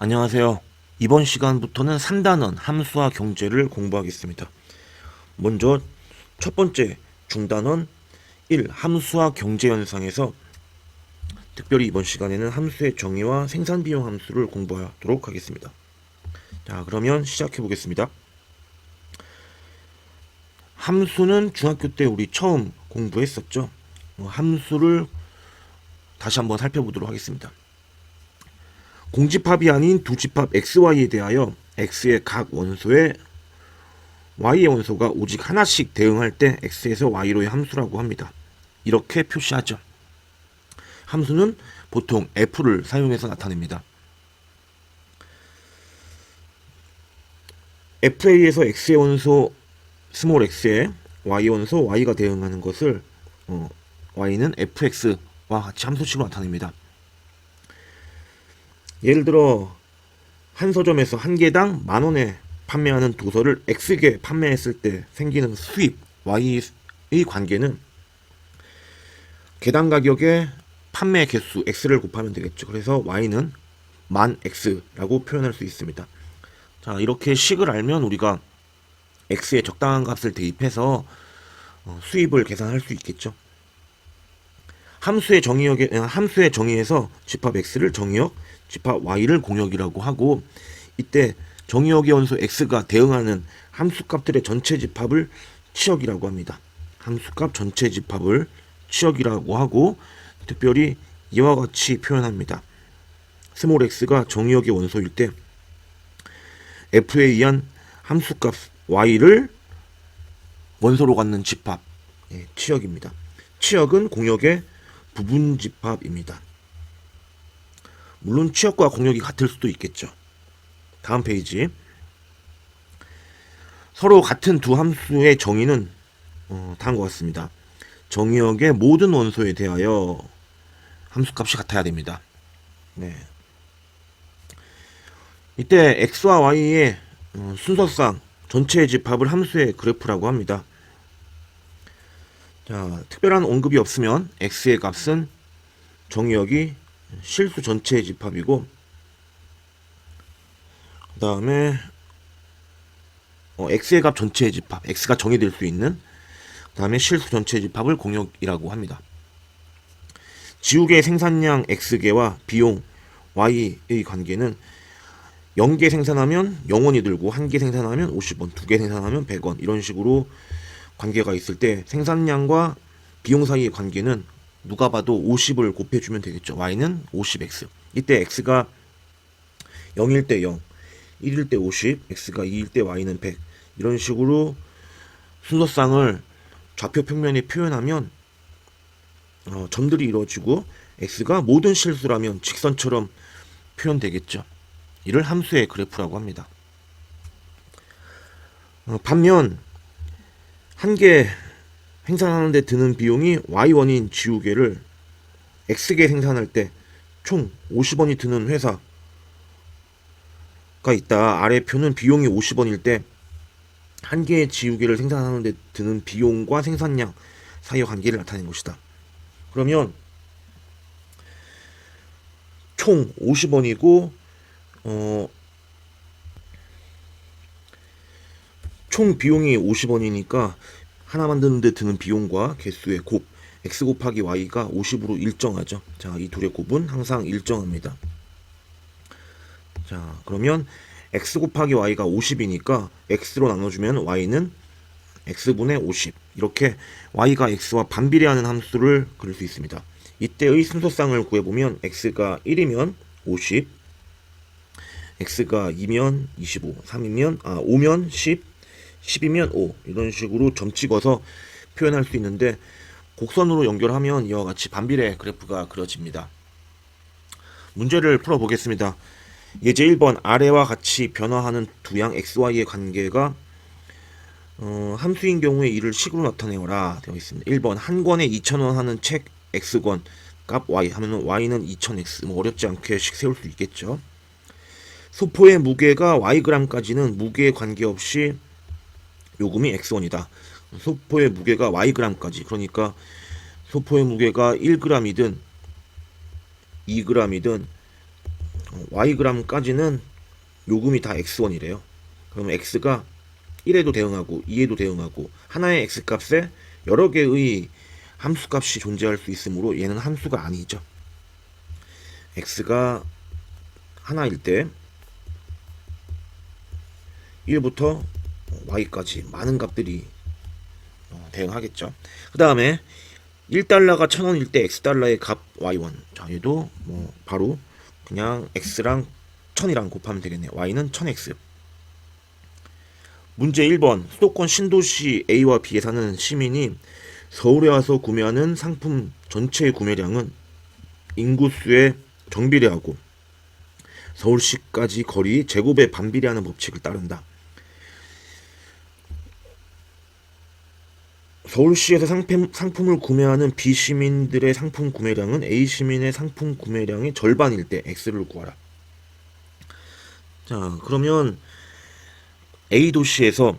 안녕하세요. 이번 시간부터는 3단원 함수와 경제를 공부하겠습니다. 먼저 첫 번째 중단원 1. 함수와 경제 현상에서 특별히 이번 시간에는 함수의 정의와 생산비용 함수를 공부하도록 하겠습니다. 자, 그러면 시작해 보겠습니다. 함수는 중학교 때 우리 처음 공부했었죠. 함수를 다시 한번 살펴보도록 하겠습니다. 공집합이 아닌 두집합 xy에 대하여 x의 각 원소에 y의 원소가 오직 하나씩 대응할 때 x에서 y로의 함수라고 합니다. 이렇게 표시하죠. 함수는 보통 f를 사용해서 나타냅니다. fa에서 x의 원소 스몰 x에 y의 원소 y가 대응하는 것을 y는 fx와 같이 함수식으로 나타냅니다. 예를 들어 한 서점에서 한 개당 10,000원에 판매하는 도서를 X개 판매했을 때 생기는 수입 Y의 관계는 개당 가격에 판매 개수 X를 곱하면 되겠죠. 그래서 Y는 10,000X라고 표현할 수 있습니다. 자, 이렇게 식을 알면 우리가 X의 적당한 값을 대입해서 수입을 계산할 수 있겠죠. 함수의 정의에서 집합 X를 정의역, 집합 Y를 공역이라고 하고, 이때 정의역의 원소 X가 대응하는 함수값들의 전체 집합을 치역이라고 합니다. 함수값 전체 집합을 치역이라고 하고, 특별히 이와 같이 표현합니다. 스몰 x가 정의역의 원소일 때 f에 의한 함수값 y를 원소로 갖는 집합, 치역입니다. 치역은 공역의 부분 집합입니다. 물론 치역과 공역이 같을 수도 있겠죠. 다음 페이지. 서로 같은 두 함수의 정의는 다음과 같습니다. 정의역의 모든 원소에 대하여 함수값이 같아야 됩니다. 네. 이때 x와 y의 순서상 전체의 집합을 함수의 그래프라고 합니다. 자, 특별한 언급이 없으면 x의 값은 정의역이 실수 전체의 집합이고, 그 다음에 x의 값 전체의 집합, x가 정의될 수 있는, 그 다음에 실수 전체의 집합을 공역이라고 합니다. 지우개의 생산량 x개와 비용 y의 관계는 0개 생산하면 0원이 들고 1개 생산하면 50원, 2개 생산하면 100원, 이런 식으로 관계가 있을 때 생산량과 비용 사이의 관계는 누가 봐도 50을 곱해주면 되겠죠. y는 50x. 이때 x가 0일 때 0, 1일 때 50, x가 2일 때 y는 100. 이런 식으로 순서상을 좌표 평면에 표현하면 점들이 이루어지고 x가 모든 실수라면 직선처럼 표현되겠죠. 이를 함수의 그래프라고 합니다. 반면 한 개 생산하는 데 드는 비용이 y1인 지우개를 x개 생산할 때 총 50원이 드는 회사가 있다. 아래 표는 비용이 50원일 때 한 개의 지우개를 생산하는 데 드는 비용과 생산량 사이의 관계를 나타낸 것이다. 그러면 총 50원이고 총 비용이 50원이니까 하나 만드는 데 드는 비용과 개수의 곱 x 곱하기 y가 50으로 일정하죠. 자, 이 둘의 곱은 항상 일정합니다. 자, 그러면 x 곱하기 y가 50이니까 x로 나눠주면 y는 x분의 50. 이렇게 y가 x와 반비례하는 함수를 그릴 수 있습니다. 이때의 순서상을 구해보면 x가 1이면 50, x가 2면 25, 5면 10, 10이면 5, 이런 식으로 점 찍어서 표현할 수 있는데, 곡선으로 연결하면 이와 같이 반비례 그래프가 그려집니다. 문제를 풀어보겠습니다. 예제 1번 아래와 같이 변화하는 두양 xy의 관계가 함수인 경우에 이를 식으로 나타내어라 되어 있습니다. 1번 한 권에 2,000원 하는 책 x권 값 y 하면 y는 2000x. 뭐 어렵지 않게 식 세울 수 있겠죠. 소포의 무게가 yg까지는 무게에 관계없이 요금이 x1이다. 소포의 무게가 yg까지, 그러니까 소포의 무게가 1g이든 2g이든 Yg까지는 요금이 다 X1이래요. 그러면 X가 1에도 대응하고 2에도 대응하고 하나의 X값에 여러 개의 함수값이 존재할 수 있으므로 얘는 함수가 아니죠. X가 하나일 때 1부터 Y까지 많은 값들이 대응하겠죠. 그 다음에 1달러가 1000원일 때 X달러의 값 Y1. 자, 얘도 뭐 바로 그냥 X랑 1000이랑 곱하면 되겠네요. Y는 1000X. 문제 1번. 수도권 신도시 A와 B에 사는 시민이 서울에 와서 구매하는 상품 전체의 구매량은 인구수에 정비례하고 서울시까지 거리 제곱에 반비례하는 법칙을 따른다. 서울시에서 상품을 구매하는 B시민들의 상품 구매량은 A시민의 상품 구매량의 절반일 때 X를 구하라. 자, 그러면 A도시에서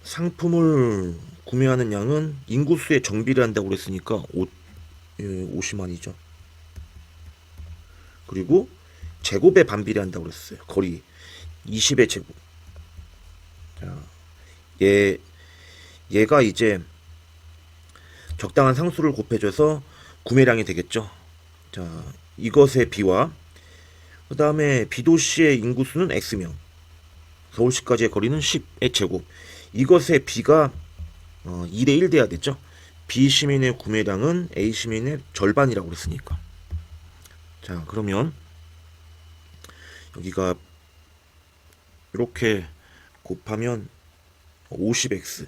상품을 구매하는 양은 인구수에 정비를 한다고 그랬으니까 50만이죠. 그리고 제곱에 반비례 한다고 그랬어요. 거리 20의 제곱. 자, 얘가 이제 적당한 상수를 곱해줘서 구매량이 되겠죠. 자, 이것의 B와 그 다음에 B도시의 인구수는 X명, 서울시까지의 거리는 10의 제곱. 이것의 B가 2대1 돼야 됐죠. B시민의 구매량은 A시민의 절반이라고 그랬으니까. 자, 그러면 여기가 이렇게 곱하면 50x.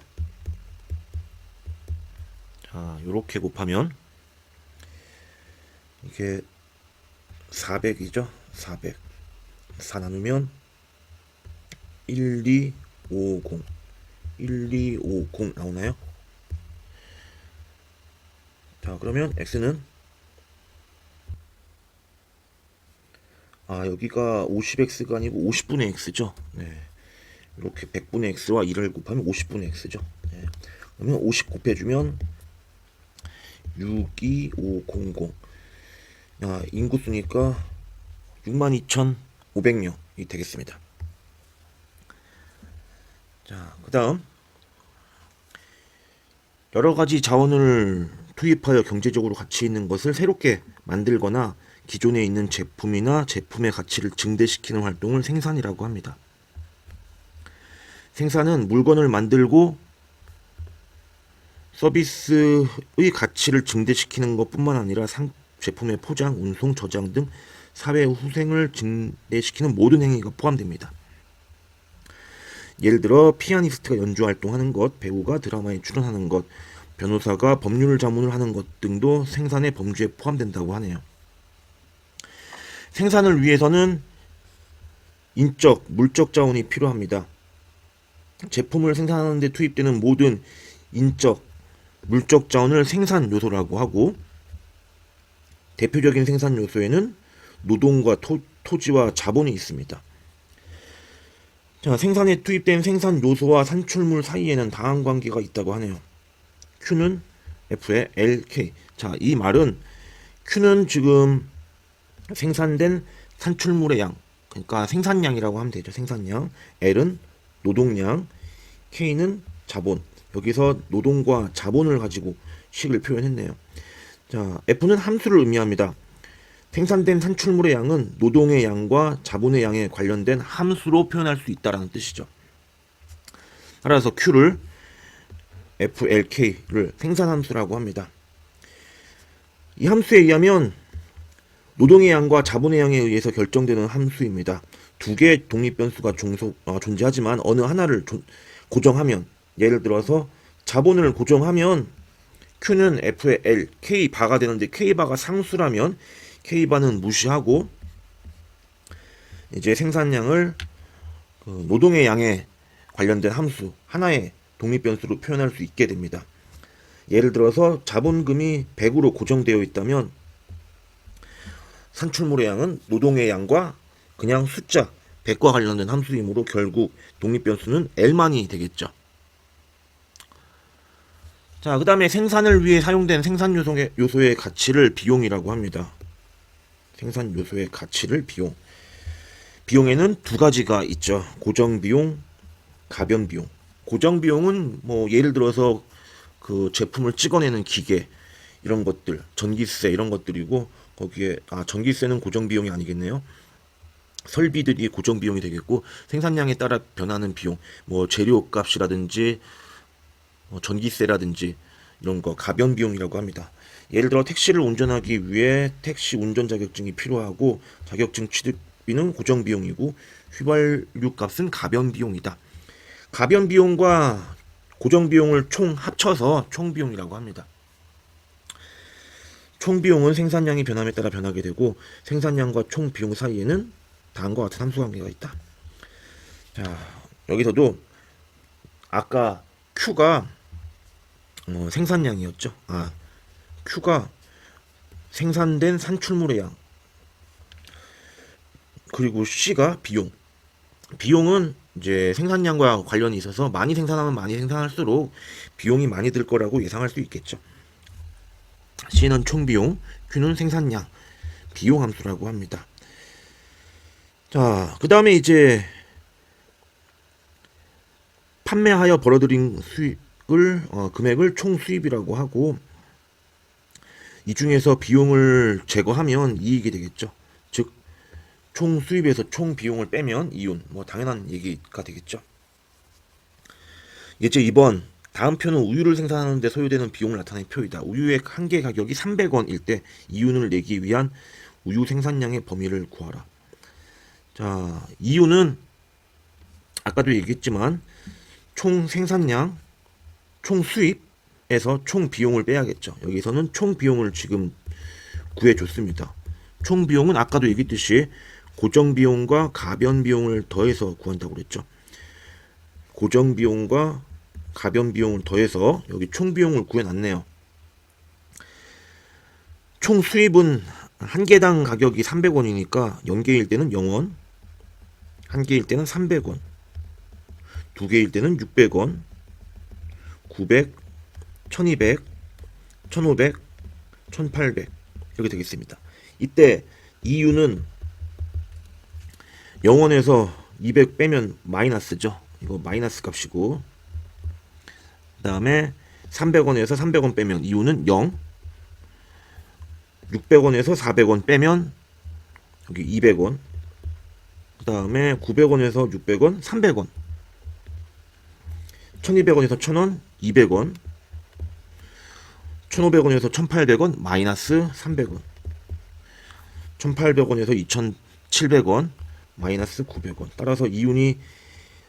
자, 이렇게 곱하면 이게 400이죠. 400. 4 나누면 1250. 1250 나오나요? 자, 그러면 x는 여기가 50x가 아니고 50분의 x죠. 네. 이렇게 100분의 x와 1을 곱하면 50분의 x죠. 네. 그러면 50 곱해주면 62500. 인구수니까 62,500명이 되겠습니다. 자, 그 다음 여러가지 자원을 투입하여 경제적으로 가치 있는 것을 새롭게 만들거나 기존에 있는 제품이나 제품의 가치를 증대시키는 활동을 생산이라고 합니다. 생산은 물건을 만들고 서비스의 가치를 증대시키는 것뿐만 아니라 제품의 포장, 운송, 저장 등 사회 후생을 증대시키는 모든 행위가 포함됩니다. 예를 들어 피아니스트가 연주 활동하는 것, 배우가 드라마에 출연하는 것, 변호사가 법률 자문을 하는 것 등도 생산의 범주에 포함된다고 하네요. 생산을 위해서는 인적, 물적 자원이 필요합니다. 제품을 생산하는 데 투입되는 모든 인적, 물적 자원을 생산 요소라고 하고, 대표적인 생산 요소에는 노동과 토지와 자본이 있습니다. 자, 생산에 투입된 생산 요소와 산출물 사이에는 다한 관계가 있다고 하네요. Q는 F의 LK. 자, 이 말은 Q는 지금 생산된 산출물의 양, 그러니까 생산량이라고 하면 되죠. 생산량. L은 노동량, K는 자본. 여기서 노동과 자본을 가지고 식을 표현했네요. 자, F는 함수를 의미합니다. 생산된 산출물의 양은 노동의 양과 자본의 양에 관련된 함수로 표현할 수 있다는 뜻이죠. 따라서 Q를 FLK를 생산함수라고 합니다. 이 함수에 의하면 노동의 양과 자본의 양에 의해서 결정되는 함수입니다. 두 개의 독립변수가 존재하지만 어느 하나를 고정하면, 예를 들어서 자본을 고정하면 Q는 F의 L, K바가 되는데 K바가 상수라면 K바는 무시하고 이제 생산량을 노동의 양에 관련된 함수 하나의 독립변수로 표현할 수 있게 됩니다. 예를 들어서 자본금이 100으로 고정되어 있다면 산출물의 양은 노동의 양과 그냥 숫자 100과 관련된 함수이므로 결국 독립변수는 L만이 되겠죠. 자, 그 다음에 생산을 위해 사용된 생산 요소의 가치를 비용이라고 합니다. 생산 요소의 가치를 비용. 비용에는 두 가지가 있죠. 고정 비용, 가변 비용. 고정 비용은 뭐 예를 들어서 그 제품을 찍어내는 기계 이런 것들, 전기세 이런 것들이고, 거기에 전기세는 고정 비용이 아니겠네요. 설비들이 고정 비용이 되겠고, 생산량에 따라 변하는 비용, 뭐 재료값이라든지 전기세라든지 이런 거 가변 비용이라고 합니다. 예를 들어 택시를 운전하기 위해 택시 운전 자격증이 필요하고, 자격증 취득비는 고정 비용이고 휘발유 값은 가변 비용이다. 가변 비용과 고정 비용을 총 합쳐서 총 비용이라고 합니다. 총 비용은 생산량이 변함에 따라 변하게 되고, 생산량과 총 비용 사이에는 다음과 같은 함수관계가 있다. 자, 여기서도 아까 Q가 생산량이었죠. Q가 생산된 산출물의 양, 그리고 C가 비용. 비용은 이제 생산량과 관련이 있어서 많이 생산하면 많이 생산할수록 비용이 많이 들 거라고 예상할 수 있겠죠. C는 총비용, Q는 생산량, 비용 함수라고 합니다. 자, 그 다음에 이제 판매하여 벌어들인 수익을 금액을 총 수입이라고 하고, 이 중에서 비용을 제거하면 이익이 되겠죠. 즉, 총 수입에서 총 비용을 빼면 이윤. 뭐 당연한 얘기가 되겠죠. 예제 2번. 다음 표는 우유를 생산하는 데 소요되는 비용을 나타내는 표이다. 우유의 한 개 가격이 300원일 때 이윤을 내기 위한 우유 생산량의 범위를 구하라. 자, 이윤은 아까도 얘기했지만 총 생산량, 총 수입에서 총 비용을 빼야겠죠. 여기서는 총 비용을 지금 구해줬습니다. 총 비용은 아까도 얘기했듯이 고정 비용과 가변 비용을 더해서 구한다고 그랬죠. 고정 비용과 가변 비용을 더해서 여기 총 비용을 구해놨네요. 총 수입은 한 개당 가격이 300원이니까 0개일 때는 0원, 한 개일 때는 300원, 두 개일 때는 600원, 900, 1200, 1500, 1800 이렇게 되겠습니다. 이때 이유는 0원에서 200 빼면 마이너스죠. 이거 마이너스 값이고, 그 다음에 300원에서 300원 빼면 이유는 0, 600원에서 400원 빼면 여기 200원, 그 다음에 900원에서 600원 300원, 1200원에서 1000원 200원, 1500원에서 1800원 마이너스 300원, 1800원에서 2700원 마이너스 900원. 따라서 이윤이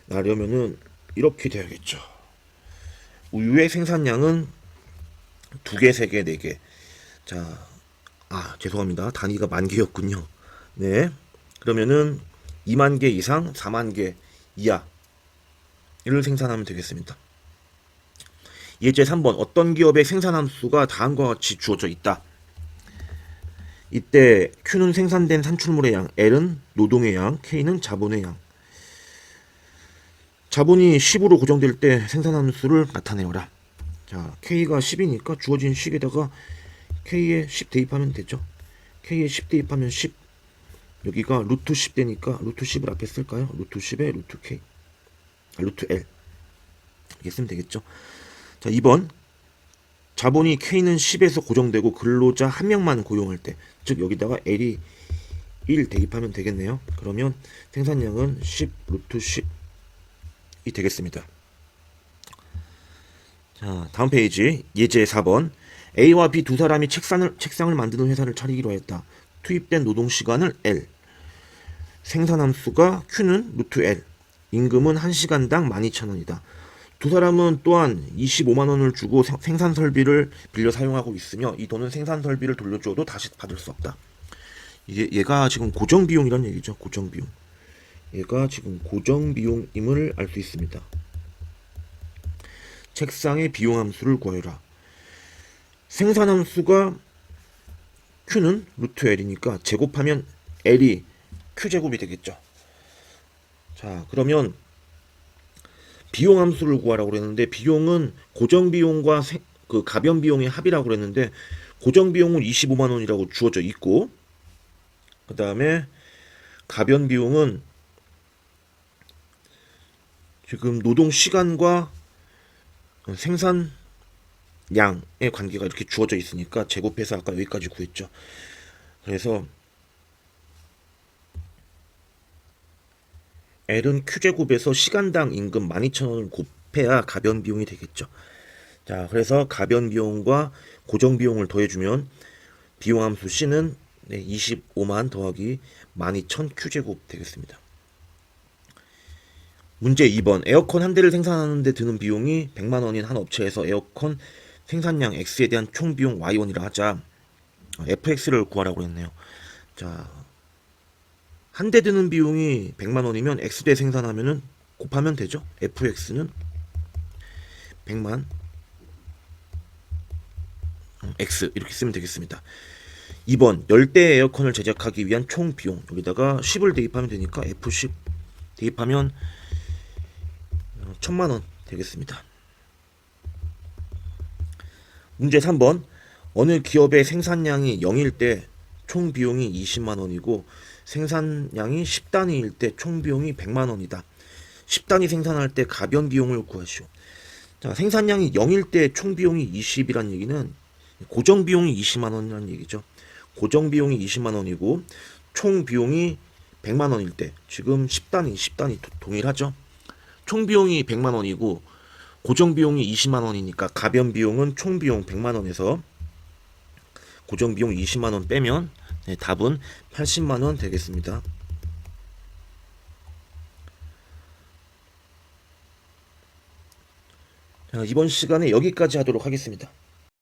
나려면은 이렇게 돼야겠죠. 우유의 생산량은 2개, 3개, 4개. 자, 죄송합니다. 단위가 만 개였군요. 네. 그러면은 2만 개 이상, 4만 개 이하를 생산하면 되겠습니다. 예제 3번. 어떤 기업의 생산함수가 다음과 같이 주어져 있다. 이때 Q는 생산된 산출물의 양, L은 노동의 양, K는 자본의 양. 자본이 10으로 고정될 때 생산함수를 나타내어라. 자, K가 10이니까 주어진 식에다가 K에 10 대입하면 되죠. K에 10 대입하면 10. 여기가 루트 10 되니까 루트 10을 앞에 쓸까요? 루트 10에 루트 K. 루트 L. 이렇게 쓰면 되겠죠. 자, 2번. 자본이 K는 10에서 고정되고 근로자 한 명만 고용할 때, 즉 여기다가 L이 1 대입하면 되겠네요. 그러면 생산량은 10 루트 10이 되겠습니다. 자, 다음 페이지 예제 4번. A와 B 두 사람이 책상을 만드는 회사를 차리기로 했다. 투입된 노동시간을 L, 생산함수가 Q는 루트 L, 임금은 1시간당 12,000원이다. 두 사람은 또한 25만원을 주고 생산설비를 빌려 사용하고 있으며 이 돈은 생산설비를 돌려줘도 다시 받을 수 없다. 얘가 지금 고정비용이란 얘기죠. 고정비용. 얘가 지금 고정비용임을 알 수 있습니다. 책상의 비용함수를 구하여라. 생산함수가 Q는 루트 L이니까 제곱하면 L이 Q제곱이 되겠죠. 자, 그러면 비용함수를 구하라고 그랬는데, 비용은 고정비용과 가변비용의 합이라고 그랬는데, 고정비용은 25만원이라고 주어져 있고, 그 다음에 가변 비용은 지금 노동 시간과 생산량의 관계가 이렇게 주어져 있으니까 제곱해서 아까 여기까지 구했죠. 그래서 L은 Q제곱에서 시간당 임금 12,000원을 곱해야 가변 비용이 되겠죠. 자, 그래서 가변 비용과 고정 비용을 더해주면 비용 함수 C는 25만 더하기 12,000Q제곱 되겠습니다. 문제 2번. 에어컨 한 대를 생산하는 데 드는 비용이 100만 원인 한 업체에서 에어컨 생산량 X에 대한 총 비용 Y1이라 하자. FX를 구하라고 했네요. 자, 한 대 드는 비용이 100만 원이면 X대 생산하면은 곱하면 되죠. FX는 100만 X 이렇게 쓰면 되겠습니다. 2번. 열대 에어컨을 제작하기 위한 총 비용. 여기다가 10을 대입하면 되니까 F10 대입하면 1000만 원 되겠습니다. 문제 3번. 어느 기업의 생산량이 0일 때 총 비용이 20만 원이고 생산량이 10단위일 때 총 비용이 100만 원이다. 10단위 생산할 때 가변 비용을 구하시오. 자, 생산량이 0일 때 총 비용이 20이란 얘기는 고정 비용이 20만 원이라는 얘기죠. 고정 비용이 20만 원이고 총 비용이 100만 원일 때 지금 10단위 동일하죠. 총 비용이 100만 원이고 고정 비용이 20만 원이니까 가변 비용은 총 비용 100만 원에서 고정 비용 20만 원 빼면 답은 80만 원 되겠습니다. 자, 이번 시간에 여기까지 하도록 하겠습니다.